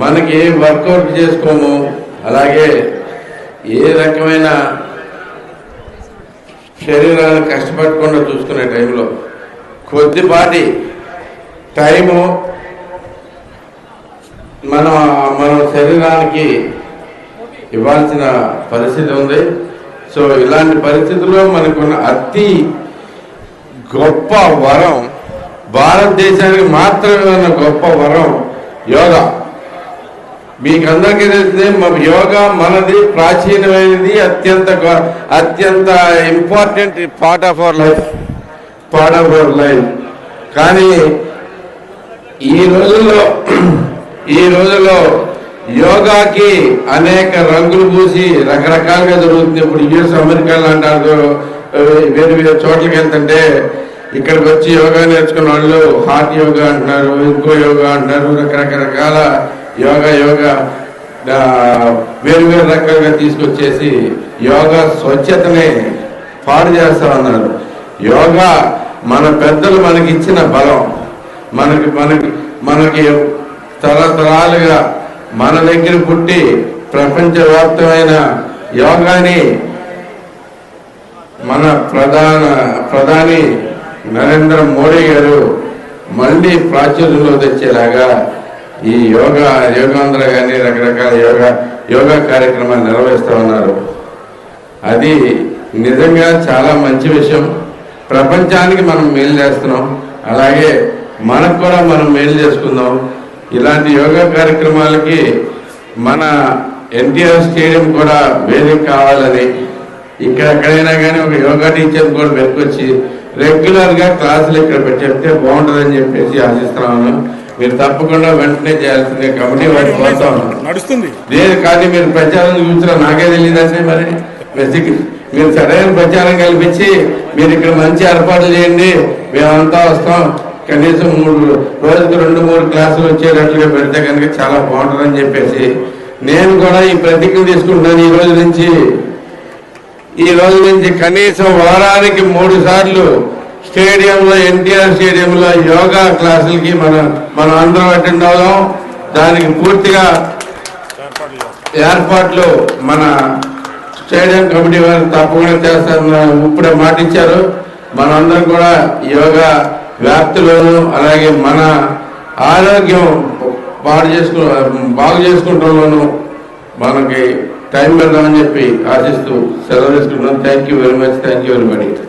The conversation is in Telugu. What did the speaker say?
మనకి వర్కౌట్ చేసుకోము, అలాగే ఏ రకమైన శరీరాన్ని కష్టపడకుండా చూసుకునే టైంలో కొద్దిపాటి టైము మన శరీరానికి ఇవ్వాల్సిన పరిస్థితి ఉంది. సో ఇలాంటి పరిస్థితుల్లో మనకున్న అతి గొప్ప వరం, భారతదేశానికి మాత్రమే ఉన్న గొప్ప వరం యోగా. మీకు అందరికీ తెలిసిందే, యోగా మనది ప్రాచీనమైనది, అత్యంత important part of our life. కానీ ఈ రోజుల్లో యోగాకి అనేక రంగులు పూసి రకరకాలుగా జరుగుతుంది. ఇప్పుడు యుఎస్, అమెరికాలో అంటారు, వేరు వేరు చోట్లకి వెళ్తుంటే ఇక్కడికి వచ్చి యోగా నేర్చుకున్న వాళ్ళు హార్ట్ యోగా అంటున్నారు, ఇంకో యోగా అంటున్నారు, రకరకాల యోగా వేరు వేరు రకాలుగా తీసుకొచ్చేసి యోగా స్వచ్ఛతని పాడు చేస్తా ఉన్నారు. యోగా మన పెద్దలు మనకి ఇచ్చిన బలం, మనకి తరతరాలుగా మన దగ్గర పుట్టి ప్రపంచవ్యాప్తమైన యోగాని మన ప్రధాని నరేంద్ర మోడీ గారు మళ్ళీ ప్రాచుర్యంలో తెచ్చేలాగా ఈ యోగాంధ్ర కానీ రకరకాల యోగా కార్యక్రమాలు నిర్వహిస్తూ ఉన్నారు. అది నిజంగా చాలా మంచి విషయం. ప్రపంచానికి మనం మేలు చేస్తున్నాం, అలాగే మనకు కూడా మనం మేలు చేసుకుందాం. ఇలాంటి యోగా కార్యక్రమాలకి మన ఎన్టీఆర్ స్టేడియం కూడా వేదిక కావాలని, ఎక్కడైనా కానీ ఒక యోగా టీచర్ కూడా పెట్టుకొచ్చి రెగ్యులర్గా క్లాసులు ఇక్కడ చెప్తే బాగుంటుందని చెప్పేసి ఆశిస్తున్నాను. మీరు తప్పకుండా వెంటనే చేయాల్సిందే. కమిటీ వారికి కోరుతా నడుస్తుంది లేదు, కానీ మీరు ప్రచారం చూసినా నాకే తెలియదంటే మరి మీరు సరైన ప్రచారం కల్పించి మీరు ఇక్కడ మంచి ఏర్పాట్లు చేయండి, మేమంతా వస్తాం. కనీసం 3 రోజులకు 2-3 క్లాసులు వచ్చేటట్లుగా పెడితే కనుక చాలా బాగుంటుందని చెప్పేసి నేను కూడా ఈ ప్రతిజ్ఞ తీసుకుంటున్నాను. ఈ రోజు నుంచి కనీసం వారానికి 3 సార్లు స్టేడియంలో, ఎన్టీఆర్ స్టేడియంలో యోగా క్లాసులకి మనం అందరం అటెండ్ అవుదాం. దానికి పూర్తిగా ఏర్పాట్లు మన స్టేడియం కమిటీ వారు తప్పకుండా చేస్తారని ఇప్పుడే మాట ఇచ్చారు. మనందరం కూడా యోగా వ్యాప్తిలోను, అలాగే మన ఆరోగ్యం బాగు చేసుకుంటంలోనూ మనకి టైం పెడదామని చెప్పి ఆశిస్తూ సెలవు తీసుకుంటున్నాం. Thank you very much. Thank you very much.